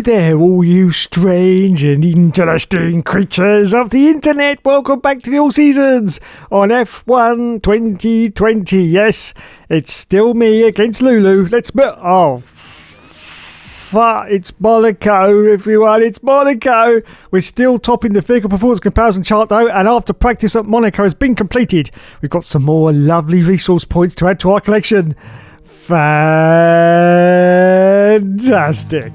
there, all you strange and interesting creatures of the internet. Welcome back to the All Seasons on F1 2020. Yes, it's still me against Lulu. It's Monaco, everyone. It's Monaco. We're still topping the vehicle performance comparison chart, though, and after practice at Monaco has been completed, we've got some more lovely resource points to add to our collection. Fantastic.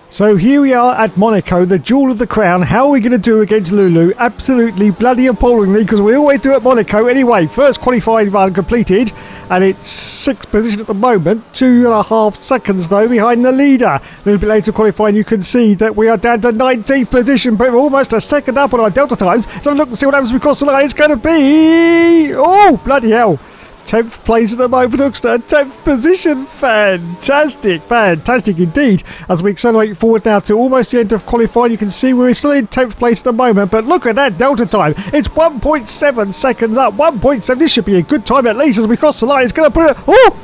So here we are at Monaco, the jewel of the crown. How are we going to do against Lulu? Absolutely bloody appallingly, because we always do at Monaco. Anyway, first qualifying run completed, and it's 6th position at the moment. 2.5 seconds, though, behind the leader. A little bit later qualifying, you can see that we are down to 19th position, but we're almost a second up on our delta times. So look and see what happens we cross the line. It's going to be... oh, bloody hell. 10th place at the moment, Hookster. 10th position. Fantastic. Fantastic indeed. As we accelerate forward now to almost the end of qualifying, you can see we're still in 10th place at the moment. But look at that delta time. It's 1.7 seconds up. 1.7. This should be a good time at least as we cross the line. It's going to put it... oh!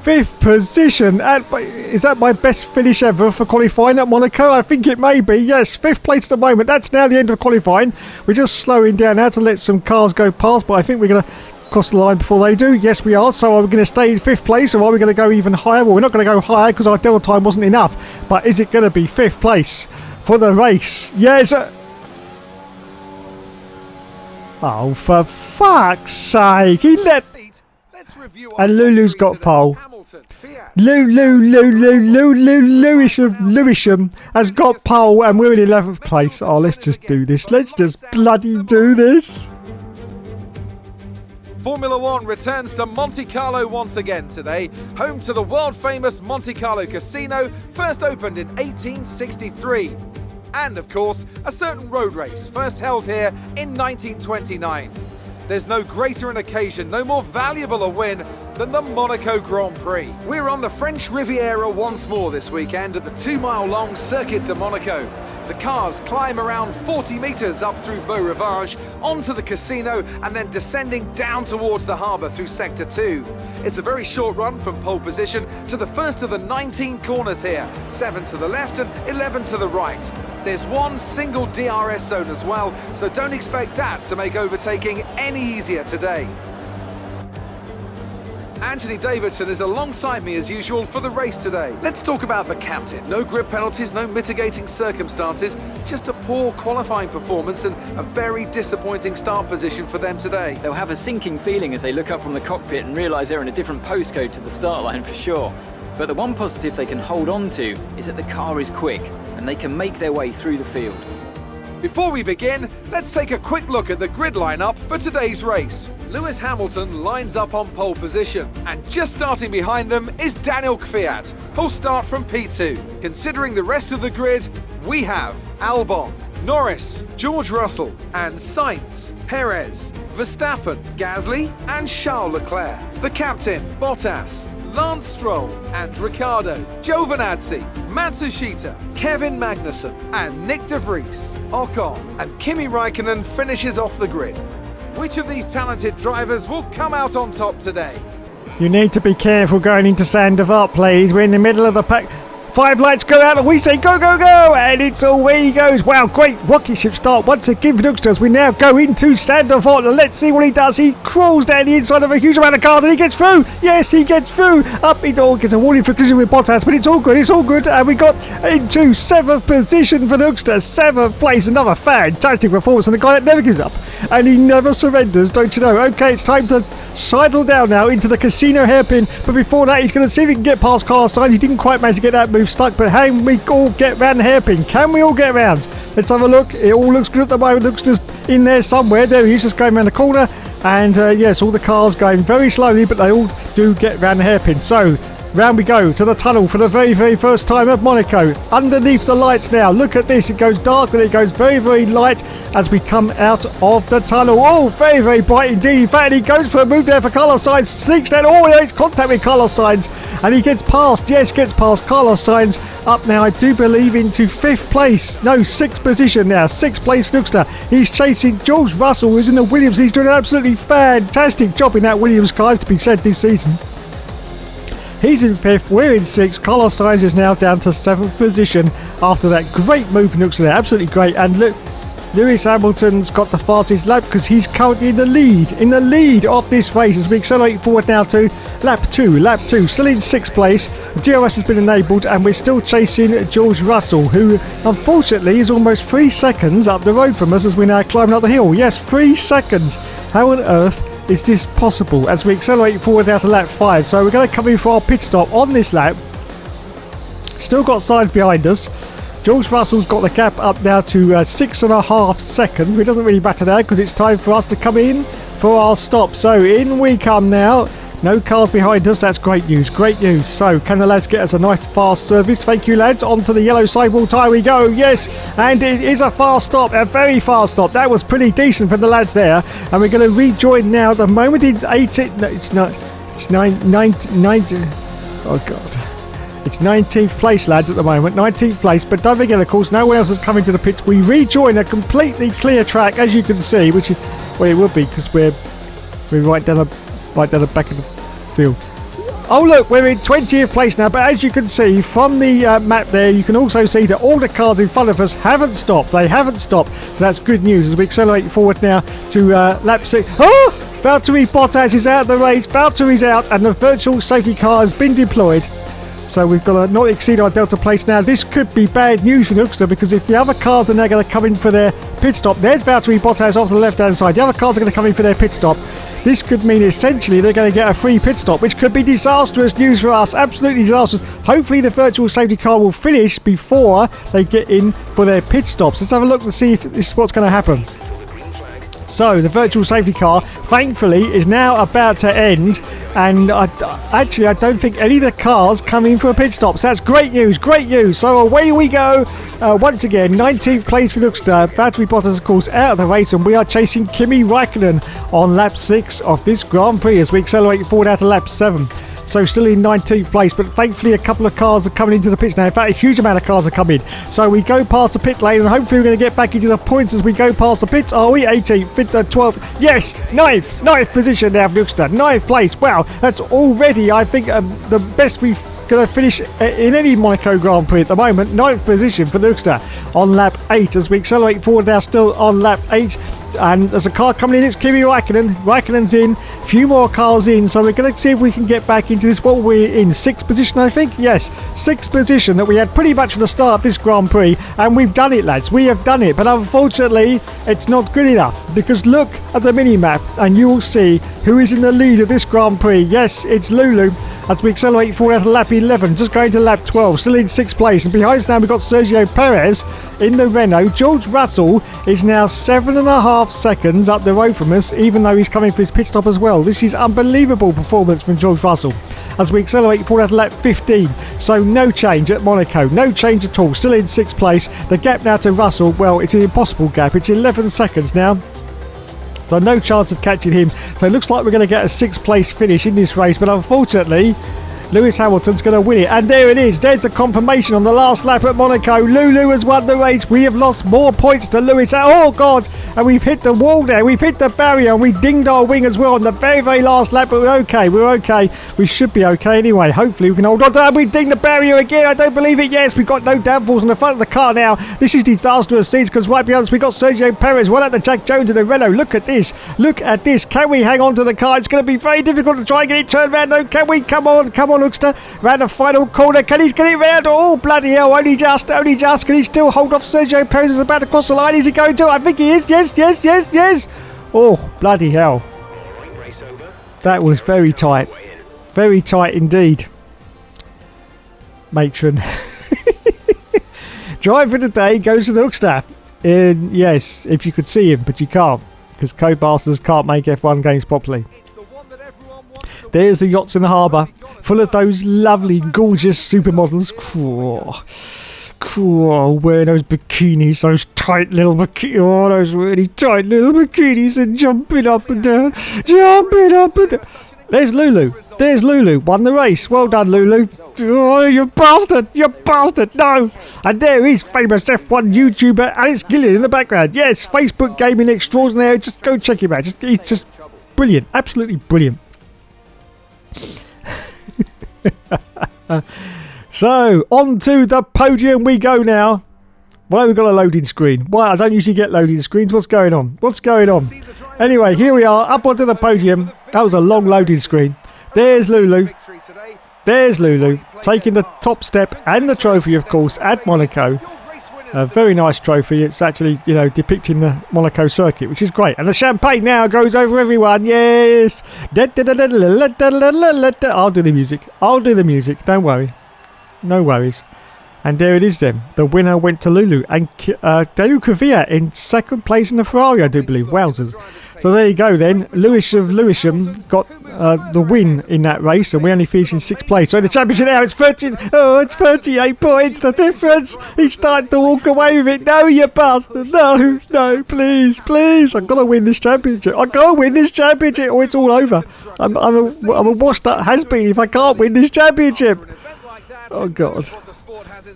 5th position. Is that my best finish ever for qualifying at Monaco? I think it may be. Yes, 5th place at the moment. That's now the end of qualifying. We're just slowing down now to let some cars go past, but I think we're going to cross the line before they do. Yes, we are. So are we going to stay in 5th place, or are we going to go even higher? Well, we're not going to go higher because our delta time wasn't enough. But is it going to be 5th place for the race? Yes. Oh, for fuck's sake. He let... and Lulu's got pole. Lewisham has got pole, and we're in 11th place. Oh, let's just do this. Let's just bloody do this. Formula One returns to Monte Carlo once again today, home to the world-famous Monte Carlo Casino, first opened in 1863. And, of course, a certain road race, first held here in 1929. There's no greater an occasion, no more valuable a win than the Monaco Grand Prix. We're on the French Riviera once more this weekend at the 2-mile-long Circuit de Monaco. The cars climb around 40 metres up through Beau Rivage, onto the casino, and then descending down towards the harbour through Sector 2. It's a very short run from pole position to the first of the 19 corners here, 7 to the left and 11 to the right. There's one single DRS zone as well, so don't expect that to make overtaking any easier today. Anthony Davidson is alongside me as usual for the race today. Let's talk about the captain. No grid penalties, no mitigating circumstances, just a poor qualifying performance and a very disappointing start position for them today. They'll have a sinking feeling as they look up from the cockpit and realise they're in a different postcode to the start line for sure. But the one positive they can hold on to is that the car is quick and they can make their way through the field. Before we begin, let's take a quick look at the grid lineup for today's race. Lewis Hamilton lines up on pole position, and just starting behind them is Daniel Kvyat, who'll start from P2. Considering the rest of the grid, we have Albon, Norris, George Russell, and Sainz, Perez, Verstappen, Gasly, and Charles Leclerc. The captain, Bottas, Lance Stroll and Ricciardo, Giovinazzi, Matsushita, Kevin Magnussen and Nick De Vries, Ocon and Kimi Raikkonen finishes off the grid. Which of these talented drivers will come out on top today? You need to be careful going into Sandoval, please. We're in the middle of the pack. 5 lights go out and we say go, go, go, and it's away he goes. Wow, great rocket ship start once again for Hooksters. We now go into Sandoval and let's see what he does. He crawls down the inside of a huge amount of cars and he gets through. Yes, he gets through. Up he gets a warning for collision with Bottas, but it's all good, and we got into 7th position for Hooksters. 7th place, another fantastic performance, and the guy that never gives up and he never surrenders, don't you know? Okay, it's time to sidle down now into the casino hairpin, but before that he's going to see if he can get past Carlos Sainz. He didn't quite manage to get that move stuck, but how can we all get round the hairpin? Can we all get round? Let's have a look. It all looks good at the moment. Looks just in there somewhere. There he is, just going around the corner, and yes, all the cars going very slowly, but they all do get round the hairpin. So round we go to the tunnel for the very, very first time at Monaco. Underneath the lights now. Look at this. It goes dark, then it goes very, very light as we come out of the tunnel. Oh, very, very bright indeed. In fact, he goes for a move there for Carlos Sainz. Sneaks down. Oh, it's contact with Carlos Sainz. And he gets past. Yes, gets past Carlos Sainz. up now, I do believe, into 5th place. No, 6th position now. 6th place for Hookster. He's chasing George Russell, who's in the Williams. He's doing an absolutely fantastic job in that Williams car, to be said, this season. He's in 5th, we're in 6th. Carlos Sainz is now down to 7th position after that great move from Hookster there. Absolutely great. And look, Lewis Hamilton's got the fastest lap because he's currently in the lead of this race as we accelerate forward now to lap 2, still in 6th place. DRS has been enabled and we're still chasing George Russell, who unfortunately is almost 3 seconds up the road from us as we're now climbing up the hill. Yes, 3 seconds. How on earth is this possible as we accelerate forward now to lap 5? So we're going to come in for our pit stop on this lap. Still got Sainz behind us. George Russell's got the gap up now to 6.5 seconds. It doesn't really matter now because it's time for us to come in for our stop. So in we come now. No cars behind us. That's great news. Great news. So can the lads get us a nice fast service? Thank you, lads. Onto the yellow sidewall tyre we go. Yes, and it is a fast stop. A very fast stop. That was pretty decent for the lads there. And we're going to rejoin now. At the moment in 18... No, it's not... It's 19... Oh, God. It's 19th place, lads, at the moment. 19th place. But don't forget, of course, no one else is coming to the pits. We rejoin a completely clear track, as you can see, which is... Well, it would be, because we're right down the back of the field. Oh, look, we're in 20th place now. But as you can see from the map there, you can also see that all the cars in front of us haven't stopped. They haven't stopped. So that's good news as we accelerate forward now to lap 6. Oh! Valtteri Bottas is out of the race. Valtteri's out, and the virtual safety car has been deployed. So we've got to not exceed our delta place now. This could be bad news for Hookster because if the other cars are now going to come in for their pit stop, there's Valtteri Bottas off the left-hand side. The other cars are going to come in for their pit stop. This could mean essentially they're going to get a free pit stop, which could be disastrous news for us. Absolutely disastrous. Hopefully the virtual safety car will finish before they get in for their pit stops. Let's have a look and see if this is what's going to happen. So the virtual safety car, thankfully, is now about to end, and I don't think any of the cars come in for a pit stop. So that's great news, great news. So away we go. Once again, 19th place for Hookster. Valtteri Bottas, of course, out of the race, and we are chasing Kimi Räikkönen on lap 6 of this Grand Prix as we accelerate forward out to lap 7. So still in 19th place, but thankfully a couple of cars are coming into the pits now. In fact, a huge amount of cars are coming. So we go past the pit lane, and hopefully we're going to get back into the points as we go past the pits. Are we 18th, 5th, 12th? Yes, 9th position now for Hookster. 9th place. Wow, that's already, I think, the best we've going to finish in any Monaco Grand Prix at the moment. 9th position for Hookster on lap 8 as we accelerate forward now, still on lap 8. And there's a car coming in. It's Kimi Räikkönen. Räikkönen's in. A few more cars in. So we're going to see if we can get back into this. What we're in 6th position, I think. Yes, 6th position that we had pretty much from the start of this Grand Prix. And we've done it, lads. We have done it. But unfortunately, it's not good enough. Because look at the mini-map and you will see who is in the lead of this Grand Prix. Yes, it's Lulu. As we accelerate forward out of lap 11, just going to lap 12, still in 6th place. And behind us now, we've got Sergio Perez in the Renault. George Russell is now 7.5 seconds up the road from us, even though he's coming for his pit stop as well. This is unbelievable performance from George Russell as we accelerate forward out of lap 15. So no change at Monaco, no change at all, still in 6th place. The gap now to Russell, well, it's an impossible gap. It's 11 seconds now. So no chance of catching him. So it looks like we're going to get a 6th place finish in this race, but unfortunately Lewis Hamilton's going to win it. And there it is. There's a confirmation on the last lap at Monaco. Lulu has won the race. We have lost more points to Lewis. Oh, God. And we've hit the wall there. We've hit the barrier. And we dinged our wing as well on the very, very last lap. But we're okay. We're okay. We should be okay anyway. Hopefully we can hold on to that. We dinged the barrier again. I don't believe it. Yes, we've got no downfalls on the front of the car now. This is disastrous scenes because right behind us we've got Sergio Perez. Well out to Jack Jones in the Renault. Look at this. Look at this. Can we hang on to the car? It's going to be very difficult to try and get it turned around. No, can we? Come on, Hookster. Round the final corner. Can he get it round? Oh, bloody hell. Only just. Can he still hold off Sergio Perez is about to cross the line? Is he going to? I think he is. Yes. Oh, bloody hell. That was very tight. Very tight indeed. Matron. Driver of the day goes to the Hookster. Yes, if you could see him, but you can't. Because Codemasters can't make F1 games properly. There's the yachts in the harbour, full of those lovely, gorgeous supermodels. Cool, wearing those bikinis, those tight little bikinis. Oh, those really tight little bikinis and jumping up and down. There's Lulu. There's Lulu. Won the race. Well done, Lulu. Oh, you bastard. You bastard. No. And there is famous F1 YouTuber Alex Gillian in the background. Yes, Facebook gaming extraordinaire. Just go check him out. He's just brilliant. Absolutely brilliant. So, on to the podium we go now. Why have we got a loading screen? Why? I don't usually get loading screens. What's going on? What's going on? Anyway, here we are, up onto the podium. That was a long loading screen. There's Lulu. There's Lulu, taking the top step and the trophy, of course, at Monaco. A very nice trophy. It's actually, depicting the Monaco circuit, which is great. And the champagne now goes over everyone. Yes. I'll do the music. I'll do the music. Don't worry. No worries. And there it is then. The winner went to Lulu. And Daniel Kvyat in second place in the Ferrari, I do believe. Wowzers. So there you go then. Lewis of Lewisham got the win in that race. And we only finished in 6th place. So in the championship now, it's 38 points. The difference. He's starting to walk away with it. No, you bastard. No, please. I've got to win this championship. I've got to win this championship or it's all over. I'm a washed up has-been if I can't win this championship. Oh God.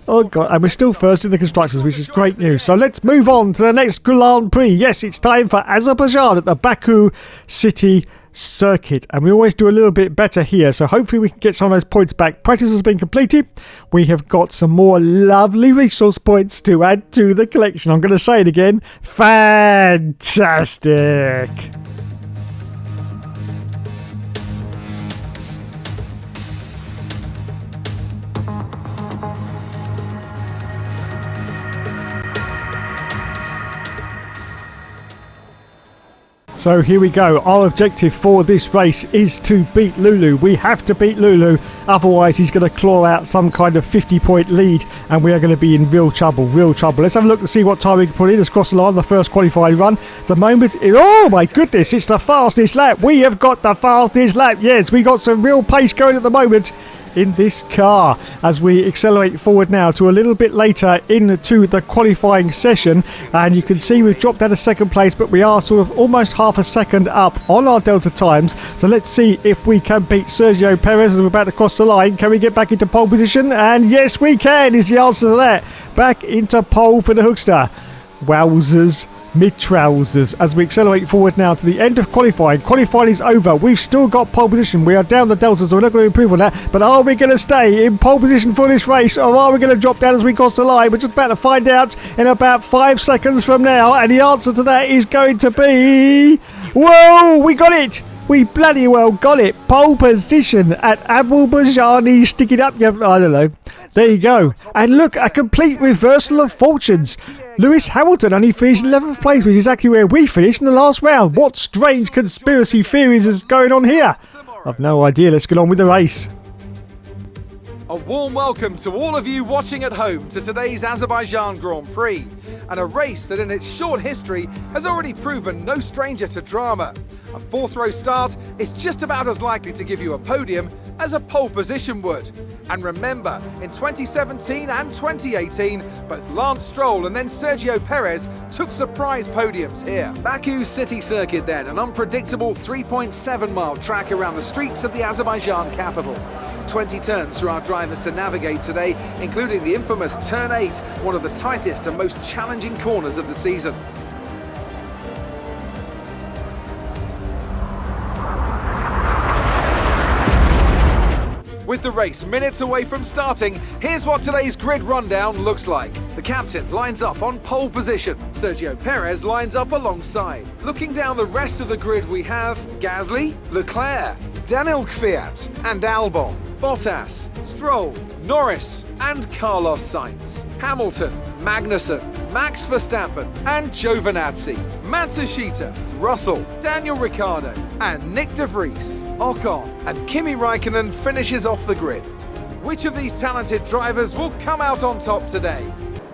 And we're still first in the constructors, which is great news. So let's move on to the next Grand Prix. Yes, it's time for Azerbaijan at the Baku City Circuit. And we always do a little bit better here. So hopefully we can get some of those points back. Practice has been completed. We have got some more lovely resource points to add to the collection. I'm going to say it again. Fantastic. So here we go. Our objective for this race is to beat Lulu. We have to beat Lulu. Otherwise, he's going to claw out some kind of 50-point lead. And we are going to be in real trouble. Let's have a look to see what time we can put in. Let's cross the line, the first qualifying run. The moment... Oh, my goodness. It's the fastest lap. We have got the fastest lap. Yes, we got some real pace going at the moment in this car as we accelerate forward now to a little bit later into the qualifying session. And you can see we've dropped out of second place, but we are sort of almost half a second up on our delta times. So let's see if we can beat Sergio Perez as we're about to cross the line. Can we get back into pole position? And yes, we can is the answer to that. Back into pole for the Hookster. Wowzers. Mid-trousers as we accelerate forward now to the end of qualifying. Qualifying is over. We've still got pole position. We are down the delta, so we're not going to improve on that. But are we going to stay in pole position for this race, or are we going to drop down as we cross the line? We're just about to find out in about 5 seconds from now. And the answer to that is going to be... Whoa! We got it! We bloody well got it. Pole position at Azerbaijan. Stick it up. I don't know. There you go. And look, a complete reversal of fortunes. Lewis Hamilton only finished in 11th place, which is exactly where we finished in the last round. What strange conspiracy theories is going on here? I've no idea. Let's get on with the race. A warm welcome to all of you watching at home to today's Azerbaijan Grand Prix, and a race that in its short history has already proven no stranger to drama. A 4th row start is just about as likely to give you a podium as a pole position would. And remember, in 2017 and 2018, both Lance Stroll and then Sergio Perez took surprise podiums here. Baku City Circuit then, an unpredictable 3.7 mile track around the streets of the Azerbaijan capital. 20 turns for our drivers to navigate today, including the infamous Turn 8, one of the tightest and most challenging corners of the season. With the race minutes away from starting, here's what today's grid rundown looks like. The captain lines up on pole position. Sergio Perez lines up alongside. Looking down the rest of the grid, we have Gasly, Leclerc, Daniel Kvyat and Albon, Bottas, Stroll, Norris and Carlos Sainz, Hamilton, Magnussen, Max Verstappen and Giovinazzi, Matsushita, Russell, Daniel Ricciardo and Nick de Vries. Ocon and Kimi Raikkonen finishes off the grid. Which of these talented drivers will come out on top today?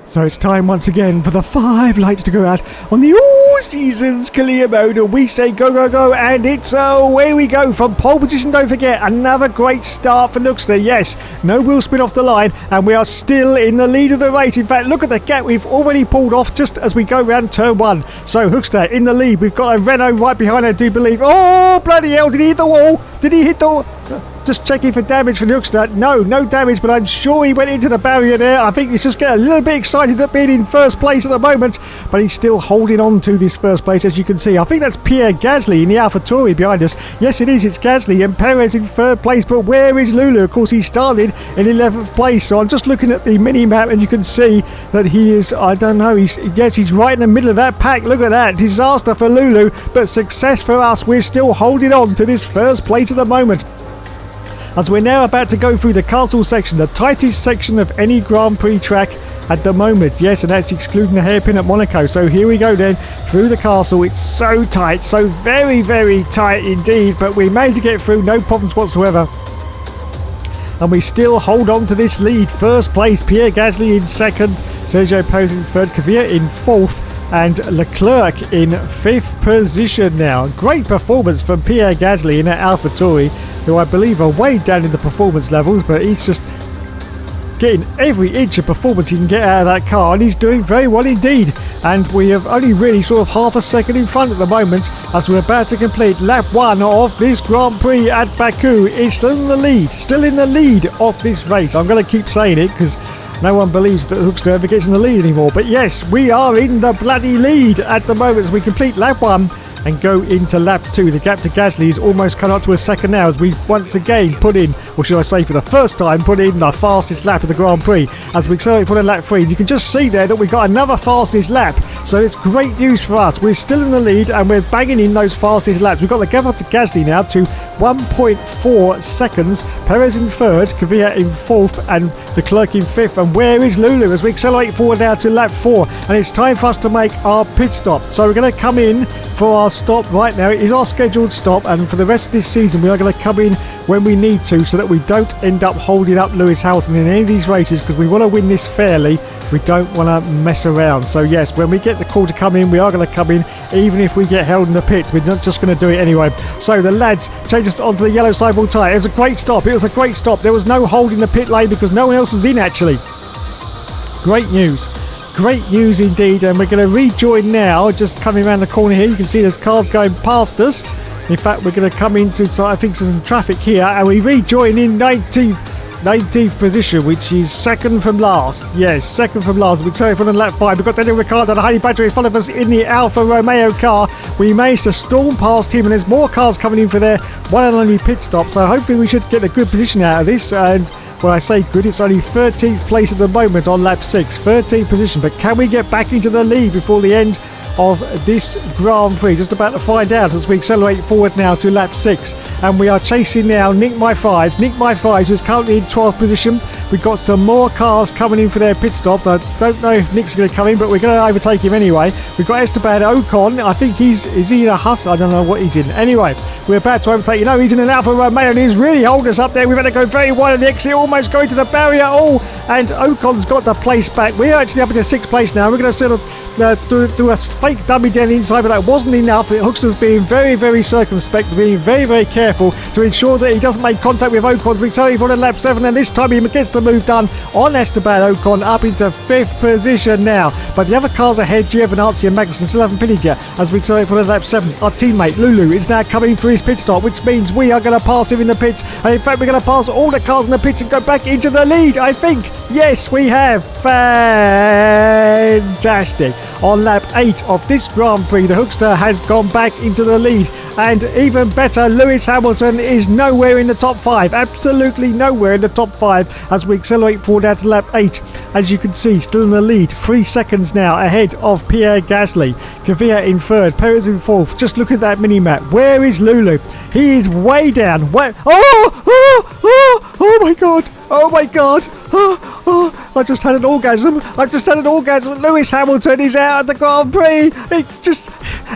So it's time once again for the 5 lights to go out on the Four Seasons career mode, and we say go, go, go, and it's away we go from pole position. Don't forget, another great start for Hookster. Yes, no wheel spin off the line, and we are still in the lead of the race. In fact, look at the gap we've already pulled off just as we go round turn one. So Hookster in the lead. We've got a Renault right behind, I do believe. Oh, bloody hell, did he hit the wall? Did he hit the wall? Just checking for damage for Hookster. No damage, but I'm sure he went into the barrier there. I think he's just getting a little bit excited at being in first place at the moment, but he's still holding on to this first place, as you can see. I think that's Pierre Gasly in the AlphaTauri behind us. Yes, it is. It's Gasly and Perez in third place, but where is Lulu? Of course, he started in 11th place, so I'm just looking at the mini-map, and you can see that he is, I don't know, he's right in the middle of that pack. Look at that. Disaster for Lulu, but success for us. We're still holding on to this first place at the moment, as we're now about to go through the castle section, the tightest section of any Grand Prix track at the moment. Yes, and that's excluding the hairpin at Monaco. So here we go then, through the castle. It's so tight, so very, very tight indeed, but we managed to get through, no problems whatsoever. And we still hold on to this lead. First place, Pierre Gasly in second, Sergio Perez in third, Kvyat in fourth, and Leclerc in fifth position now. Great performance from Pierre Gasly in that AlphaTauri, who I believe are way down in the performance levels, but he's just getting every inch of performance he can get out of that car, and he's doing very well indeed. And we have only really sort of half a second in front at the moment, as we're about to complete lap one of this Grand Prix at Baku. It's still in the lead of this race. I'm going to keep saying it because no one believes that Hookster ever gets in the lead anymore. But yes, we are in the bloody lead at the moment as we complete lap one and go into lap two. The gap to Gasly is almost come up to a second now, as we once again put in, or should I say for the first time, put in the fastest lap of the Grand Prix as we accelerate for lap three. You can just see there that we got another fastest lap, so it's great news for us. We're still in the lead and we're banging in those fastest laps. We've got the gap up to Gasly now to 1.4 seconds. Perez in third, Kvyat in fourth, and Leclerc in fifth. And where is Lulu as we accelerate forward now to lap four? And it's time for us to make our pit stop. So we're going to come in for our stop right now. It is our scheduled stop, and for the rest of this season we are going to come in when we need to, so that we don't end up holding up Lewis Hamilton in any of these races, because we want to win this fairly. We don't want to mess around. So yes, when we get the call to come in, we are going to come in, even if we get held in the pits. We're not just going to do it anyway. So the lads change us onto the yellow sidewall tyre. It was a great stop. It was a great stop. There was no hold in the pit lane because no one else was in, actually. Great news. Great news indeed. And we're going to rejoin now, just coming around the corner here. You can see there's cars going past us. In fact, we're going to come into, so I think, some traffic here, and we rejoin in 19th position, which is second from last. Yes, second from last. We're turning from lap 5. We've got Daniel Ricciardo, the Honey Badger in front of us in the Alfa Romeo car. We managed to storm past him, and there's more cars coming in for their one and only pit stop. So hopefully we should get a good position out of this. And when I say good, it's only 13th place at the moment on lap 6. 13th position. But can we get back into the lead before the end of this Grand Prix? Just about to find out as we accelerate forward now to lap 6, and we are chasing now Nick My Fries, who's currently in 12th position. We've got some more cars coming in for their pit stops. I don't know if Nick's going to come in, but we're going to overtake him anyway. We've got Esteban Ocon. I think is he in a Hookster? I don't know what he's in. Anyway, we're about to overtake. He's in an Alfa Romeo, and he's really holding us up there. We've had to go very wide on the exit, almost going to the barrier. And Ocon's got the place back. We're actually up into 6th place now. We're going to sort of do a fake dummy down the inside, but that wasn't enough. Hookster's being very, very circumspect, being very, very careful to ensure that he doesn't make contact with Ocon. We tell him on lap 7, and this time he gets the move done on Esteban Ocon, up into 5th position now. But the other cars ahead, Giovinazzi and Magnussen, still haven't pitted yet. As we tell him on lap 7, our teammate Lulu is now coming for his pit stop, which means we are going to pass him in the pits. And in fact, we're going to pass all the cars in the pits and go back into the lead, I think. Yes, we have. Fantastic. On lap 8 of this Grand Prix, the Hookster has gone back into the lead. And even better, Lewis Hamilton is nowhere in the top 5. Absolutely nowhere in the top 5 as we accelerate forward out to lap 8. As you can see, still in the lead. 3 seconds now ahead of Pierre Gasly. Kvyat in third, Perez in fourth. Just look at that mini-map. Where is Lulu? He is way down. Oh my God. Oh my God. I just had an orgasm. Lewis Hamilton is out of the Grand Prix.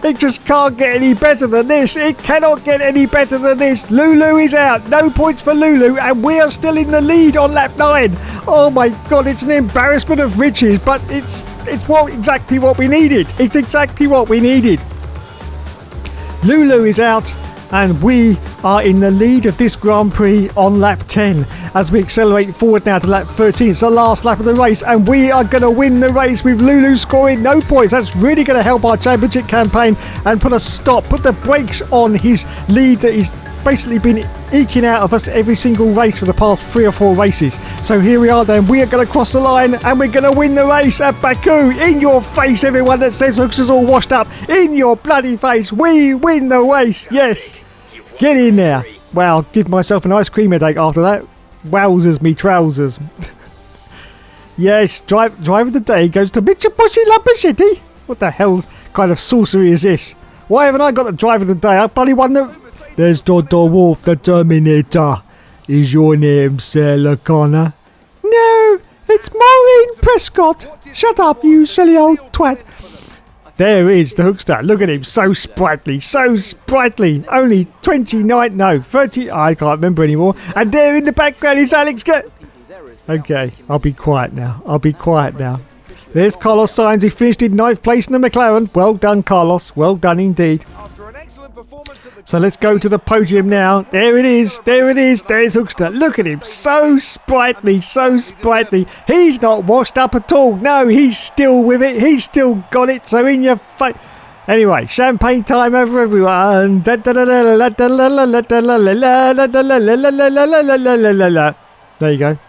It just can't get any better than this. It cannot get any better than this. Lulu is out. No points for Lulu, and we are still in the lead on lap 9. Oh my God, it's an embarrassment of riches, but it's exactly what we needed. It's exactly what we needed. Lulu is out, and we are in the lead of this Grand Prix on lap 10 as we accelerate forward now to lap 13. It's the last lap of the race, and we are going to win the race with Lulu scoring no points. That's really going to help our championship campaign and put the brakes on his lead that he's basically been eking out of us every single race for the past 3 or 4 races. So here we are then. We are going to cross the line, and we're going to win the race at Baku. In your face, everyone that says Hookster's all washed up. In your bloody face. We win the race. Yes. Get in there. Wow, give myself an ice cream headache after that. Wowzers me trousers. Yes, driver of the day goes to Mitsubishi Lamborghini. What the hell's kind of sorcery is this? Why haven't I got the driver of the day? I bloody wonder. There's Dodo Wolf, the Terminator. Is your name Sarah Connor? No, it's Maureen Prescott. Shut up, you silly old twat. There is the Hookster. Look at him, so sprightly, so sprightly. Only 29, no, 30, I can't remember anymore. And there in the background is Alex. Okay, I'll be quiet now. There's Carlos Sainz, who finished in 9th place in the McLaren. Well done, Carlos. Well done indeed. So let's go to the podium now. There it is. There's Hookster. Look at him. So sprightly. He's not washed up at all. No, he's still with it. He's still got it. So in your face. Anyway, champagne time over everyone. There you go.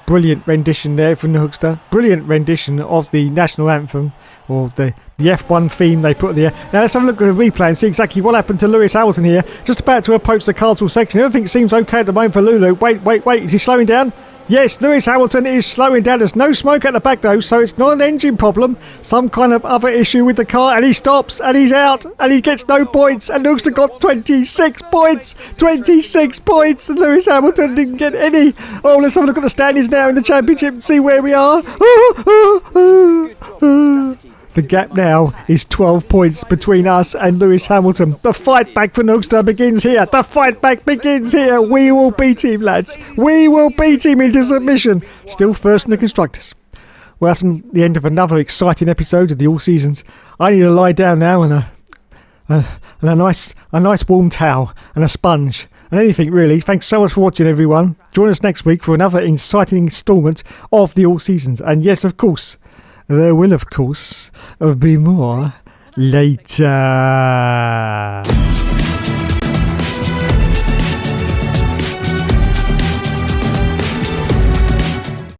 Brilliant rendition there from the Hookster. Brilliant rendition of the national anthem, or the F1 theme they put there. Now let's have a look at the replay and see exactly what happened to Lewis Hamilton here. Just about to approach the Castle section. Everything seems okay at the moment for Lulu. Wait. Is he slowing down? Yes, Lewis Hamilton is slowing down. There's no smoke at the back though, so it's not an engine problem. Some kind of other issue with the car, and he stops, and he's out, and he gets no points, and Hookster got 26 points. 26 points, and Lewis Hamilton didn't get any. Oh, let's have a look at the standings now in the championship and see where we are. The gap now is 12 points between us and Lewis Hamilton. The fight back for Hookster begins here. We will beat him, lads. We will beat him into submission. Still first in the constructors. Well, that's the end of another exciting episode of the All Seasons. I need to lie down now and a nice warm towel and a sponge and anything really. Thanks so much for watching, everyone. Join us next week for another exciting instalment of the All Seasons. And yes, of course, there will, of course, be more later.